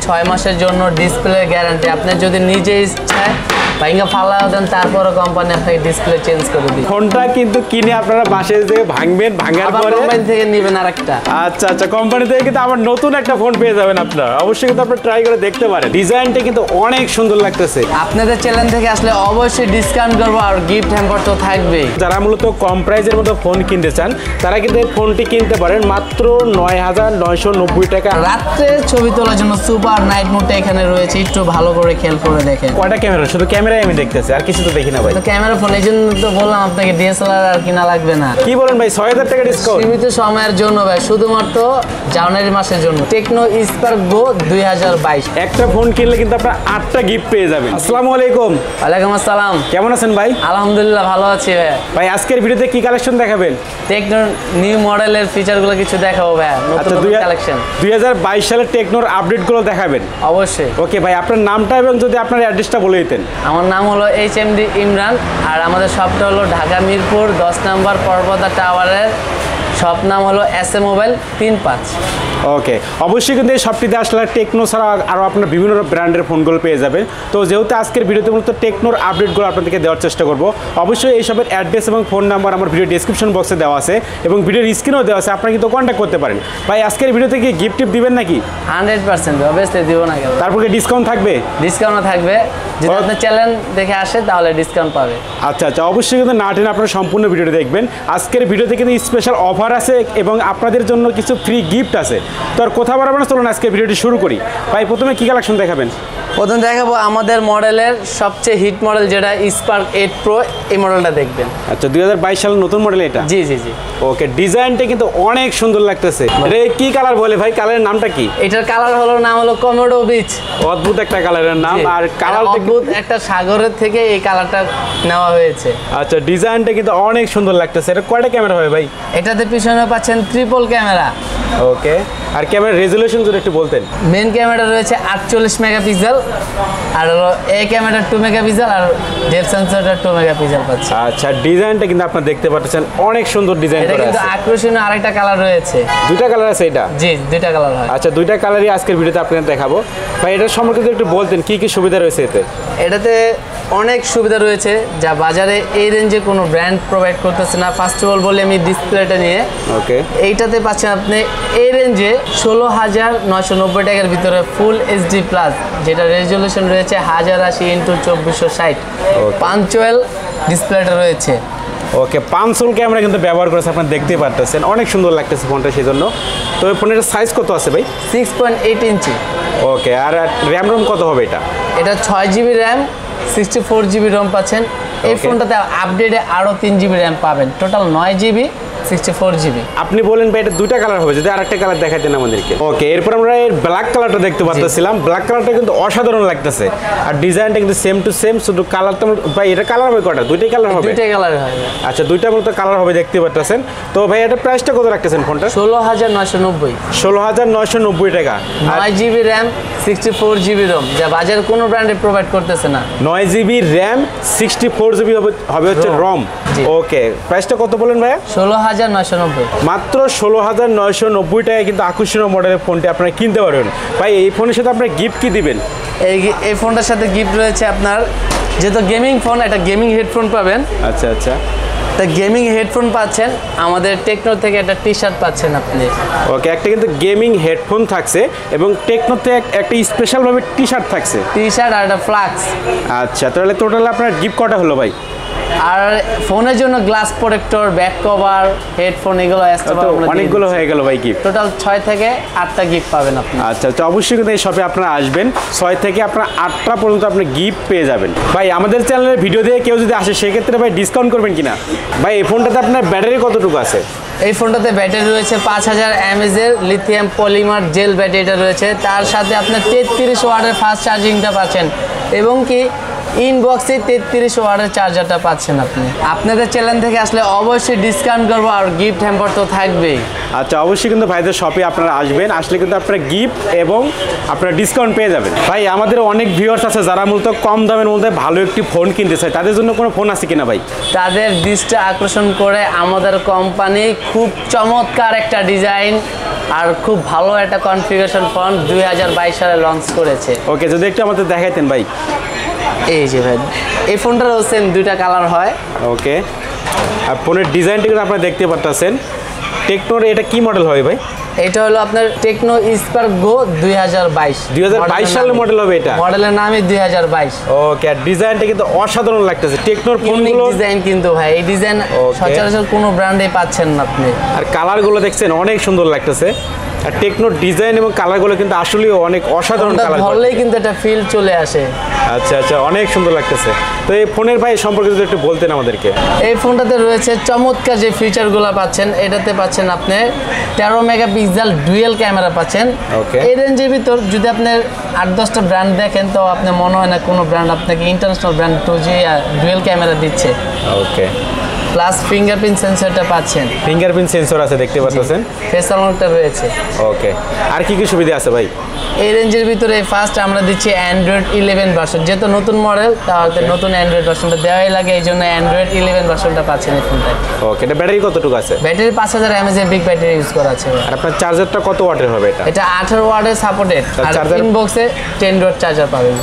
6 মাসের জন্য display guarantee. আপনি যদি নিজে ইচ্ছায় ভাঙা ফালাও দেন তারপরও কোম্পানি আপনাকে ডিসপ্লে চেঞ্জ করে দিবে। ফোনটা কিন্তু কিনে আপনারা বাসে যে ভাঙবেন, ভাঙার পরে কোম্পানি থেকে নেবেন আরেকটা। আচ্ছা আচ্ছা, কোম্পানি থেকে কিন্তু আবার নতুন একটা ফোন পেয়ে যাবেন আপনারা। অবশ্যই কিন্তু আপনারা ট্রাই করে দেখতে পারেন। ডিজাইনটা কিন্তু অনেক সুন্দর লাগতেছে। আপনাদের চ্যানেল থেকে আসলে অবশ্যই ডিসকাউন্ট করব আর গিফট হ্যাম্পার তো থাকবেই। যারা মূলত কম প্রাইসের মধ্যে ফোন কিনতে চান তারা কিন্তু এই ফোনটি কিনতে পারেন মাত্র ৯,৯৯০ টাকা। রাত্রে ছবি তোলার জন্য সুপার নাইট মোডটা এখানে রয়েছে, একটু ভালো করে খেয়াল করে দেখেন। কয়টা ক্যামেরা? শুধু ক্যামেরাই আমি দেখতেছি, আর কিছু তো দেখি না ভাই। তো ক্যামেরা ফোন, এই জন্য তো বললাম আপনাকে ডিএসএলআর আর কিনা লাগবে না। কি বলেন ভাই, ৬,০০০ টাকা ডিসকাউন্ট? সীমিত সময়ের জন্য ভাই, শুধুমাত্র জানুয়ারি মাসের জন্য। টেকনো স্পার্ক গো 2022। একটা ফোন কিনলে কিন্তু আপনারা 8টা গিফট পেয়ে যাবেন। আসসালামু আলাইকুম। ওয়ালাইকুম আসসালাম। কেমন আছেন ভাই? আলহামদুলিল্লাহ ভালো আছি ভাই। ভাই আজকের ভিডিওতে কি কালেকশন দেখাবেন? টেকনো নিউ মডেলের ফিচারগুলো কিছু দেখাবো ভাই, নতুন কালেকশন। 2022 সালের টেকনোর আপডেটগুলো দেখাবেন অবশ্যই। ওকে ভাই, আপনার নামটা এবং যদি আপনার অ্যাড্রেসটা বলে দিতেন। আমার নাম হলো HMD ইমরান, আর আমাদের শপটা হলো ঢাকা মিরপুর 10 নম্বর পর্বতা টাওয়ারের। শপ নাম হলো SM মোবাইল 35। ওকে, অবশ্যই কিন্তু এই শপটিতে আসলে টেকনো ছাড়া আরও আপনার বিভিন্ন ব্র্যান্ডের ফোনগুলো পেয়ে যাবেন। তো যেহেতু আজকের ভিডিওতে মূলত টেকনোর আপডেটগুলো আপনাদেরকে দেওয়ার চেষ্টা করব, অবশ্যই এই শপের অ্যাড্রেস এবং ফোন নাম্বার আমার ভিডিও ডিসক্রিপশন বক্সে দেওয়া আছে এবং ভিডিওর স্ক্রিনেও দেওয়া আছে, আপনারা কিন্তু কন্ট্যাক্ট করতে পারেন। ভাই আজকের ভিডিওতে কি গিফট টিপ দিবেন নাকি? 100% অবশ্যই দিব না কেন। তারপরে ডিসকাউন্ট থাকবে? ডিসকাউন্টও থাকবে, যদি আপনি চ্যানেল দেখে আসে তাহলে ডিসকাউন্ট পাবে। আচ্ছা আচ্ছা, অবশ্যই কিন্তু না টেনে আপনারা সম্পূর্ণ ভিডিওটি দেখবেন। আজকের ভিডিওতে কিন্তু স্পেশাল অফার আছে এবং আপনাদের জন্য কিছু ফ্রি গিফট আছে। তো আর কথা বাড়াবো না, চলুন আজকে ভিডিওটি শুরু করি। ভাই প্রথমে কি কালেকশন দেখাবেন? প্রথমে দেখাবো আমাদের মডেলের সবচেয়ে হিট মডেল যেটা স্পার্ক 8 প্রো, এই মডেলটা দেখবেন। আচ্ছা, 2022 সালের নতুন মডেল এটা? জি জি জি। ওকে, ডিজাইনটা কিন্তু অনেক সুন্দর লাগতেছে। এটা কি কালার বলে ভাই? কালারের নামটা কি? এটার কালার হলো নাম হলো কমোডো বিচ। অদ্ভুত একটা কালারের নাম, আর কালার অদ্ভুত একটা সাগরের থেকে এই কালারটা নেওয়া হয়েছে। আচ্ছা, ডিজাইনটা কিন্তু অনেক সুন্দর লাগতেছে। এটা কয়টা ক্যামেরা হবে ভাই? এটাতে পিছনে পাচ্ছেন ট্রিপল ক্যামেরা। ওকে, আর ক্যামেরা রেজুলেশন যদি একটু বলতেন। মেন ক্যামেরা রয়েছে 48 মেগাপিক্সেল, আর হলো এই ক্যামেরা 2 মেগাপিক্সেল, আর ডেপথ সেন্সরটা 2 মেগাপিক্সেল পাচ্ছে। আচ্ছা, ডিজাইনটা কিন্তু আপনারা দেখতে পাচ্ছেন অনেক সুন্দর ডিজাইন করা আছে। কিন্তু আকর্ষণীয় আরেকটা কালার রয়েছে। দুইটা কালার আছে এটা? জি, দুইটা কালার হয়। আচ্ছা, দুইটা কালারই আজকের ভিডিওতে আপনাদের দেখাবো। ভাই এটার সম্পর্কে একটু বলতেন, কি কি সুবিধা রয়েছে এতে? এটাতে অনেক সুবিধা রয়েছে যা বাজারে এই রেঞ্জে কোনো ব্র্যান্ড প্রোভাইড করতেছে না। ফার্স্ট অফ অল বলি আমি ডিসপ্লেটা নিয়ে। ওকে, এইটাতে পাচ্ছেন আপনি এই রেঞ্জে 16,990 টাকার ভিতরে ফুল HD প্লাস, যেটা রেজলিউশন রয়েছে 1080x2460। পাঞ্চুয়াল ডিসপ্লেটা রয়েছে। ওকে, পাঁচশোল ক্যামেরা কিন্তু ব্যবহার করেছে, আপনারা দেখতেই পারতেছেন। অনেক সুন্দর লাগতেছে ফোনটা, সেই জন্য। তো এই ফোনের সাইজ কত আছে ভাই? 6.8 ইঞ্চি। ওকে, আর র্যাম রোম কত হবে এটা? এটা 6GB র্যাম, 64GB রোম পাচ্ছেন। এই ফোনটাতে আপডেটে আরও 3GB র্যাম পাবেন, টোটাল 9GB 64GB। আপনি বলেন ভাই এটা দুইটা কালার হবে, যদি আরেকটা কালার দেখাতেন আমাদেরকে। ওকে, এরপর আমরা এর ব্ল্যাক কালারটা দেখতে পাচ্ছিলাম। ব্ল্যাক কালারটা কিন্তু অসাধারণ লাগতেছে, আর ডিজাইনটা কিন্তু সেম টু সেম, শুধু কালারটা ভাই এটা কালার হবে কয়টা? দুইটাই কালার হবে? দুইটাই কালার হবে। আচ্ছা, দুইটা মতো কালার হবে, দেখতে পাচ্ছেন। তো ভাই এটা প্রাইসটা কত রাখতেছেন ফোনটা? 16,990। 16,990 টাকা। 9GB র্যাম, 64GB রোম, যা বাজারে কোনো ব্র্যান্ডে প্রোভাইড করতেছে না। 9GB র্যাম, 64GB হবে হচ্ছে রম। ওকে, প্রাইসটা কত বলেন ভাইয়া? 16,990। মাত্র 16,990 টাকায় কিন্তু আকর্ষণীয় মডেলের ফোনটি আপনারা কিনতে পারবেন। ভাই এই ফোনের সাথে আপনারা গিফট কি দিবেন? এই ফোনটার সাথে গিফট রয়েছে আপনার, যেহেতু গেমিং ফোন, একটা গেমিং হেডফোন পাবেন। আচ্ছা আচ্ছা, তা গেমিং হেডফোন পাচ্ছেন, আমাদের টেকনো থেকে একটা টি-শার্ট পাচ্ছেন আপনি। ওকে, একটা কিন্তু গেমিং হেডফোন থাকছে এবং টেকনো থেকে একটা স্পেশালভাবে টি-শার্ট থাকছে। টি-শার্ট আর একটা ফ্লাক্স। আচ্ছা, তাহলে টোটাল আপনার গিফট কটা হলো ভাই? আর ফোনের জন্য glass protector, back cover, headphone, এগুলো অনেকগুলো হয়ে গেল ভাই গিফট। টোটাল 6 থেকে 8টা গিফট পাবেন আপনি। আচ্ছা আচ্ছা, অবশ্যই কিন্তু এই শপে আপনারা আসবেন, 6 থেকে আপনারা 8টা পর্যন্ত আপনি গিফট পেয়ে যাবেন। ভাই আমাদের চ্যানেলের ভিডিও দিয়ে কেউ যদি আসে সেক্ষেত্রে ভাই ডিসকাউন্ট করবেন কিনা? ভাই এই ফোনটাতে আপনার ব্যাটারি কতটুকু আছে? এই ফোনটাতে ব্যাটারি রয়েছে 5000 mAh এর লিথিয়াম পলিমার জেল ব্যাটারিটা রয়েছে। তার সাথে আপনার 33 ওয়াটের ফাস্ট চার্জিংটা পাচ্ছেন, এবং কি ইনবক্সে 33 ওয়াটের চার্জারটা পাচ্ছেন আপনি। আপনাদের চ্যানেল থেকে আসলে অবশ্যই ডিসকাউন্ট করবো আর গিফট হ্যাম্পার তো থাকবেই। আচ্ছা, অবশ্যই কিন্তু ভাইদের শপে আপনারা আসবেন, আসলে কিন্তু আপনারা গিফট এবং আপনারা ডিসকাউন্ট পেয়ে যাবেন। ভাই আমাদের অনেক ভিউয়ার্স আছে যারা মূলত কম দামের মধ্যে ভালো একটি ফোন কিনতে চায়, তাদের জন্য কোনো ফোন আছে কিনা ভাই? তাদের দৃষ্টি আকর্ষণ করে আমাদের কোম্পানি খুব চমৎকার একটা ডিজাইন আর খুব ভালো একটা কনফিগারেশন ফোন 2022 সালে লঞ্চ করেছে। ওকে, যদি একটু আমাদের দেখাইতেন ভাই। এই যে ভাই, এই ফোনটারও সেম দুইটা কালার হয়। ওকে, আর ফোনের ডিজাইনটা কিন্তু আপনারা দেখতে পাচ্ছেন। টেকনোর এটা কি মডেল হয় ভাই? এটা হলো আপনার টেকনো স্পার্ক গো 2022 সালের মডেল হবে এটা। মডেলের নামই 2022। ওকে, আর ডিজাইনটা কিন্তু অসাধারণ লাগতেছে। টেকনোর ফোনগুলো ডিজাইন কিন্তু ভাই, এই ডিজাইন সচরাচর কোনো ব্র্যান্ডে পাচ্ছেন না আপনি। আর কালারগুলো দেখছেন অনেক সুন্দর লাগতেছে। আর টেকনোর ডিজাইন এবং কালারগুলো কিন্তু আসলেই অনেক অসাধারণ কালার, ধরলেই কিন্তু একটা ফিল চলে আসে। আচ্ছা আচ্ছা, অনেক সুন্দর লাগতেছে। তো এই ফোনের ভাই সম্পর্কে যদি একটু বলতেন আমাদেরকে। এই ফোনটাতে রয়েছে চমৎকার যে ফিচারগুলো পাচ্ছেন, এটাতে পাচ্ছেন আপনি 13 মেগাপিক্সেল ডুয়েল ক্যামেরা পাচ্ছেন। এই রেঞ্জের ভিতর যদি আপনি 8-10টা ব্র্যান্ড দেখেন তো আপনি মনে হয় না কোনো ব্র্যান্ড আপনাকে ইন্টারন্যাশনাল ব্র্যান্ড ডুয়েল ক্যামেরা দিচ্ছে। ওকে, প্লাস ফিঙ্গারপ্রিন্ট সেন্সরটা পাচ্ছেন। ফিঙ্গারপ্রিন্ট সেন্সর আছে দেখতে পাচ্ছেন। ফেস আনলকটা রয়েছে। ওকে, আর কি কি সুবিধা আছে ভাই? এই রেঞ্জের ভিতরে ফার্স্ট আমরা দিচ্ছি অ্যান্ড্রয়েড 11 ভার্সন, যেহেতু নতুন মডেল তাহলে নতুন অ্যান্ড্রয়েড ভার্সনটা দেওয়াই লাগে, এই জন্য অ্যান্ড্রয়েড 11 ভার্সনটা পাচ্ছেন এই ফোনটায়। ওকে, এটা ব্যাটারি কতটুকু আছে? ব্যাটারি 5000 mAh এর বিগ ব্যাটারি ইউজ করা আছে। আর আপনার চার্জারটা কত ওয়াটের হবে এটা? এটা 18 ওয়াটের সাপোর্টেড, আর ইনবক্সে 10 ওয়াট চার্জার পাবেন।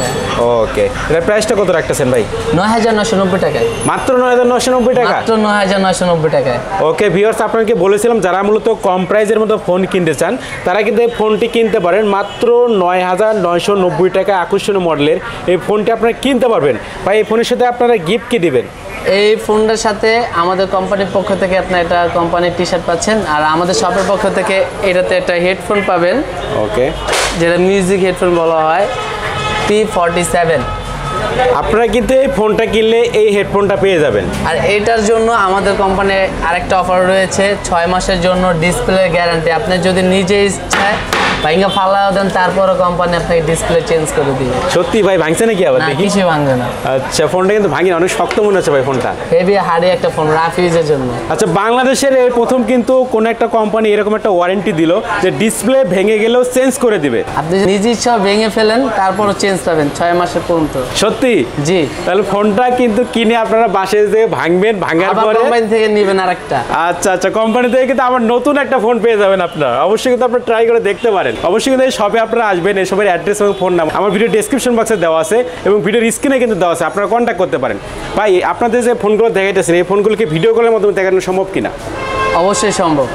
ওকে, এর প্রাইসটা কত রাখতেছেন ভাই? 9990 টাকায়। মাত্র 9990 টাকা? মাত্র 9990 টাকায়। ওকে ভিউয়ার্স, আপনাকে বলেছিলাম যারা মূলত কম প্রাইসের মধ্যে ফোন কিনতে চান তারা কিন্তু এই ফোনটি কিনতে পারেন মাত্র 9990 টাকা। আকর্ষণীয় মডেলের এই ফোনটি আপনারা কিনতে পারবেন। ভাই এই ফোনের সাথে আপনারা গিফট কি দিবেন? এই ফোনটার সাথে আমাদের কোম্পানির পক্ষ থেকে আপনার একটা কোম্পানির টি শার্ট পাচ্ছেন, আর আমাদের শপের পক্ষ থেকে এটাতে একটা হেডফোন পাবেন। ওকে, যেটা মিউজিক হেডফোন বলা হয়, P47। আপনারা কিন্তু এই ফোনটা কিনলে এই হেডফোনটা পেয়ে যাবেন। আর এটার জন্য আমাদের কোম্পানির আরেকটা অফার রয়েছে, 6 মাসের জন্য ডিসপ্লে গ্যারান্টি। আপনি যদি নিজে ইচ্ছায় ভাঙা ফালাও দেন তারপরও কোম্পানি আপনাকে ডিসপ্লে চেঞ্জ করে দিবে। সত্যি ভাই ভাঙছে নাকি আবার? দেখি, কিছু ভাঙবে না। আচ্ছা, ফোনটা কিন্তু ভাঙে অনেক শক্ত মনে হচ্ছে ভাই ফোনটা। হেভি হার্ডি একটা ফোন, রাফ ইউজের জন্য। আচ্ছা, বাংলাদেশের এই প্রথম কিন্তু কোন একটা কোম্পানি এরকম একটা ওয়ারেন্টি দিল যে ডিসপ্লে ভেঙে গেলেও চেঞ্জ করে দিবে। আপনি নিজ ইচ্ছা ভেঙে ফেলেন তারপরও চেঞ্জ পাবেন 6 মাসের পর্যন্ত। সত্যি? জি। তাহলে ফোনটা কিন্তু কিনে আপনারা বাসায় যে ভাঙবেন, ভাঙার পরে কোম্পানি থেকে নেবেন আরেকটা। আচ্ছা আচ্ছা, কোম্পানি থেকে কিন্তু আবার নতুন একটা ফোন পেয়ে যাবেন আপনারা। অবশ্যই কিন্তু আপনারা ট্রাই করে দেখতে পারেন। অবশ্যই কিন্তু এই শপে আপনারা আসবেন, এই সবের অ্যাড্রেস এবং ফোন নাম্বার আমার ভিডিও ডেসক্রিপশন বক্সে দেওয়া আছে এবং ভিডিওর স্ক্রিনে কিন্তু দেওয়া আছে, আপনারা কন্ট্যাক্ট করতে পারেন। ভাই আপনাদের যে ফোনগুলো দেখাইতেছেন এই ফোনগুলোকে ভিডিও কলের মাধ্যমে দেখানো সম্ভব কিনা? অবশ্যই সম্ভব।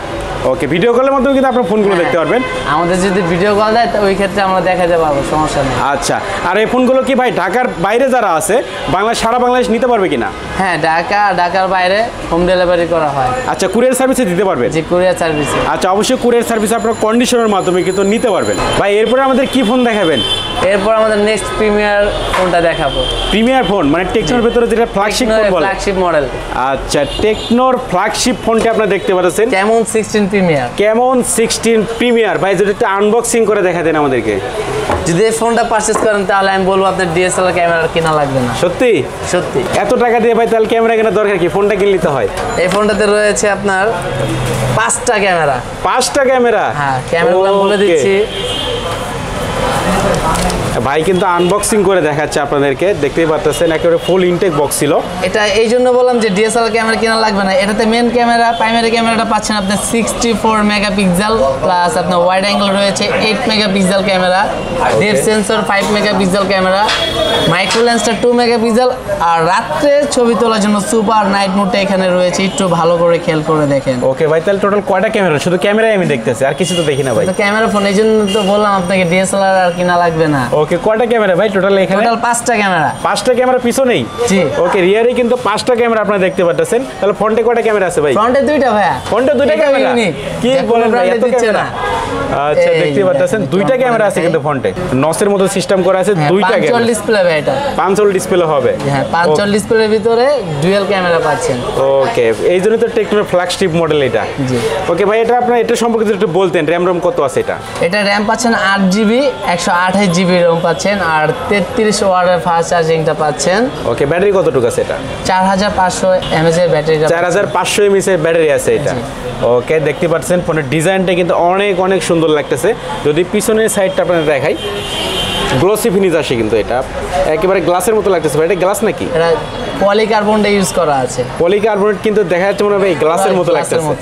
ওকে, ভিডিও কলের মাধ্যমে কিন্তু আপনার ফোনগুলো দেখতে পারবেন। আমাদের যদি ভিডিও কল দেয় তো ওই ক্ষেত্রে আমরা দেখাতে পারবো, সমস্যা নেই। আচ্ছা, আর এই ফোনগুলো কি ভাই ঢাকার বাইরে যারা আছে সারা বাংলাদেশ নিতে পারবে কিনা? হ্যাঁ, ঢাকার বাইরে হোম ডেলিভারি করা হয়। আচ্ছা, কুরিয়ার সার্ভিসে দিতে পারবেন? জি, কুরিয়ার সার্ভিসে। আচ্ছা, অবশ্যই কুরিয়ার সার্ভিস আপনার কন্ডিশনের মাধ্যমে কিন্তু নিতে পারবেন। ভাই এরপরে আমাদের কি ফোন দেখাবেন? এরপর আমাদের নেক্সট প্রিমিয়ার ফোনটা দেখাবো। প্রিমিয়ার ফোন মানে টেকনোর ভিতরে যেটা ফ্ল্যাগশিপ ফোন বলে? Flagship model. আচ্ছা, টেকনোর ফ্ল্যাগশিপ ফোনটি আপনারা দেখতে পাচ্ছেন, camon 16 প্রিমিয়ার। camon 16 premier. ভাই যদি একটু আনবক্সিং করে দেখা দেন আমাদেরকে। যদি এই ফোনটা পারচেজ করেন তাহলে আমি বলবো আপনার ডিএসএলআর ক্যামেরা কেনা লাগবে না। সত্যি? সত্যি। এত টাকা দিয়ে ভাই তাহলে ক্যামেরা কেনার দরকার কি? ফোনটা কিনলে তো হয়। এই ফোনটাতে রয়েছে আপনার 5টা ক্যামেরা। 5টা ক্যামেরা? হ্যাঁ, ক্যামেরাগুলো বলে দিচ্ছি। ভাই কিন্তু আনবক্সিং করে দেখাচ্ছে আপনাদেরকে, দেখতেই পাচ্ছেন একেবারে ফুল ইনটেক বক্স ছিল। এটা এই জন্য বললাম যে ডিএসএলআর ক্যামেরা কেনা লাগবে না। এটাতে মেন ক্যামেরা, প্রাইমারি ক্যামেরাটা পাচ্ছেন আপনি 64 মেগাপিক্সেল, প্লাস আপনার ওয়াইড অ্যাঙ্গেল রয়েছে 8 megapixel camera, depth sensor 5 megapixel camera, micro লেন্সটা 2 মেগাপিক্সেল, আর রাত্রে ছবি তোলার জন্য সুপার নাইট মোডটা এখানে রয়েছে, একটু ভালো করে খেয়াল করে দেখেন। ওকে ভাই, তাহলে টোটাল কয়টা ক্যামেরা? শুধু ক্যামেরাই আমি দেখতেছি, আর কিছু তো দেখি না ভাই। তো ক্যামেরা ফোন, এই জন্য তো বললাম আপনাকে ডিএসএলআর আর কিনা লাগবে না। ওকে, কয়টা ক্যামেরা ভাই টোটাল এখানে? টোটাল 5টা ক্যামেরা। 5টা ক্যামেরা পিছনেই? জি। ওকে, রিয়ারে কিন্তু 5টা ক্যামেরা আপনারা দেখতে পাচ্ছেন। তাহলে ফ্রন্টে কয়টা ক্যামেরা আছে ভাই? ফ্রন্টে 2টা ভাইয়া। ফ্রন্টে 2টা ক্যামেরা? কি বলেন ভাই, এত ক্যামেরা? আচ্ছা, দেখতে পাচ্ছেন 2টা ক্যামেরা আছে কিন্তু ফ্রন্টে। নসের মতো সিস্টেম করা আছে, 2টা ক্যামেরা। 5 ডিসপ্লে ভাই এটা। 5 ডিসপ্লে হবে? হ্যাঁ, 5 ডিসপ্লের ভিতরে ডুয়াল ক্যামেরা পাচ্ছেন। ওকে, এই জন্য তো টেকনোর ফ্ল্যাগশিপ মডেল এটা। জি। ওকে ভাই, এটা আপনারা এটা সম্পর্কে একটু বলতেন, র‍্যাম রম কত আছে এটা? এটা র‍্যাম পাচ্ছেন 8 জিবি, 128 জিবি ROM পাচ্ছেন আর 33 ওয়াটের ফাস্ট চার্জিংটা পাচ্ছেন। ওকে, ব্যাটারি কতটুকু আছে এটা? 4500 mAh এর ব্যাটারি। 4500 mAh এর ব্যাটারি আছে এটা। ওকে, দেখতে পাচ্ছেন ফোনের ডিজাইনটা কিন্তু অনেক অনেক সুন্দর লাগতেছে। যদি পিছনের সাইডটা আপনাদের দেখাই, গ্লসি ফিনিশ আসে কিন্তু এটা একেবারে গ্লাসের মতো লাগতেছে। এটা গ্লাস নাকি? এটা পলিকার্বনেট ইউজ করা আছে। পলিকার্বনেট কিন্তু দেখা যাচ্ছে মনে হবে এই গ্লাসের মতো লাগতেছে।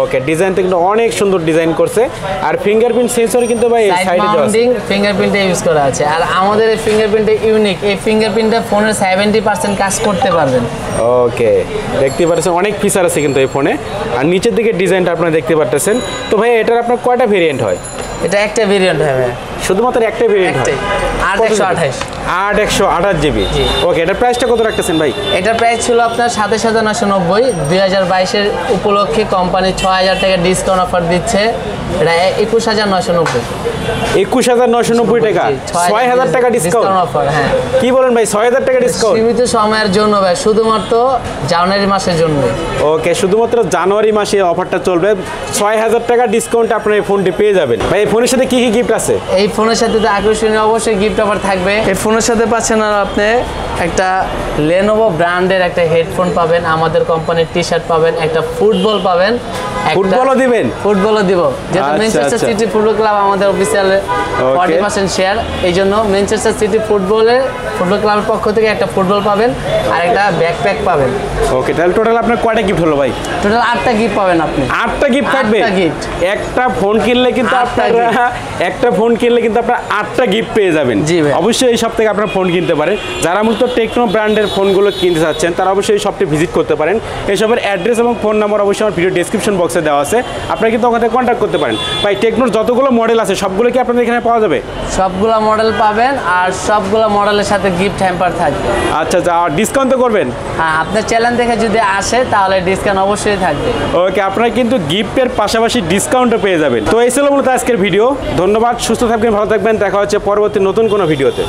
ওকে, ডিজাইনটা কিন্তু অনেক সুন্দর ডিজাইন করছে। আর ফিঙ্গারপ্রিন্ট সেন্সর কিন্তু ভাই সাইডে দেওয়া আছে, ফিঙ্গারপ্রিন্টে ইউজ করা আছে। আর আমাদের এই ফিঙ্গারপ্রিন্টটা ইউনিক, এই ফিঙ্গারপ্রিন্টে ফোনের 70% কাজ করতে পারবেন। ওকে, দেখতে পাচ্ছেন অনেক ফিচার আছে কিন্তু এই ফোনে। আর নিচের দিকে ডিজাইনটা আপনারা দেখতে পাচ্ছেন। তো ভাই এটার আপনার কয়টা ভেরিয়েন্ট হয়? এটা একটা ভেরিয়েন্ট হবে, শুধুমাত্র একটা ভেরিয়েন্ট হয়, 8128 8128 জিবি। ওকে, এটার প্রাইসটা কত রাখতেছেন ভাই? এটার প্রাইস ছিল আপনার 27990। 2022-এর উপলক্ষে কোম্পানি 6000 টাকা ডিসকাউন্ট অফার দিচ্ছে। এটা 21990। 21990 টাকা, 6000 টাকা ডিসকাউন্ট অফার। হ্যাঁ, কি বলেন ভাই, 6000 টাকা ডিসকাউন্ট সীমিত সময়ের জন্য ভাই, শুধুমাত্র জানুয়ারি মাসের জন্য। ওকে, শুধুমাত্র জানুয়ারি মাসে অফারটা চলবে। 6000 টাকা ডিসকাউন্ট আপনার এই ফোনটি পেয়ে যাবেন। ভাই এই ফোনের সাথে কি কি গিফট আছে? এই ফোনের সাথে তো আকর্ষণীয় অবশ্যই গিফট অফার থাকবে। এই ফোনের সাথে পাচ্ছেন আর আপনি একটা লেনোভো ব্র্যান্ডের একটা হেডফোন পাবেন, আমাদের কোম্পানির টি-শার্ট পাবেন, একটা ফুটবল পাবেন। ফুটবলও দিবেন? ফুটবলও দিব, যেহেতু ম্যানচেস্টার সিটি ফুটবল ক্লাব আমাদের অফিসিয়াল 40% শেয়ার, এই জন্য ম্যানচেস্টার সিটি ফুটবল ক্লাবের পক্ষ থেকে একটা ফুটবল পাবেন আর একটা ব্যাকপ্যাক পাবেন। ওকে, তাহলে টোটাল আপনার কয়টা গিফট হলো ভাই? টোটাল 8টা গিফট পাবেন আপনি। 8টা গিফট থাকবে? একটা ফোন কিনলে কিন্তু আপনারা 8টা গিফট পেয়ে যাবেন। জি ভাই, অবশ্যই এই শপ থেকে আপনারা ফোন কিনতে পারেন। যারা মূলত টেকনো ব্র্যান্ডের ফোনগুলো কিনতে চাচ্ছেন তারা অবশ্যই এই শপটি ভিজিট করতে পারেন। এসবের অ্যাড্রেস এবং ফোন নাম্বার অবশ্যই আমার ভিডিও ডেসক্রিপশন বক্সে দেওয়া আছে, আপনারা কিন্তু ওখানে কন্ট্যাক্ট করতে পারেন। ভাই টেকনোর যতগুলো মডেল আছে সবগুলো কি আপনাদের এখানে পাওয়া যাবে? সবগুলো মডেল পাবেন আর সবগুলো মডেলের সাথে গিফট হ্যাম্পার থাকবে। আচ্ছা, আর ডিসকাউন্ট তো করবেন? হ্যাঁ, আপনার চ্যানেল দেখে যদি আসে তাহলে ডিসকাউন্ট অবশ্যই থাকবে। ওকে, আপনারা কিন্তু গিফটের পাশাপাশি ডিসকাউন্টও পেয়ে যাবেন। তো এই ছিল মূলত আজকের ভিডিও। ধন্যবাদ, সুস্থ থাকবেন, ভালো থাকবেন, দেখা হচ্ছে পরবর্তী নতুন কোনো ভিডিওতে।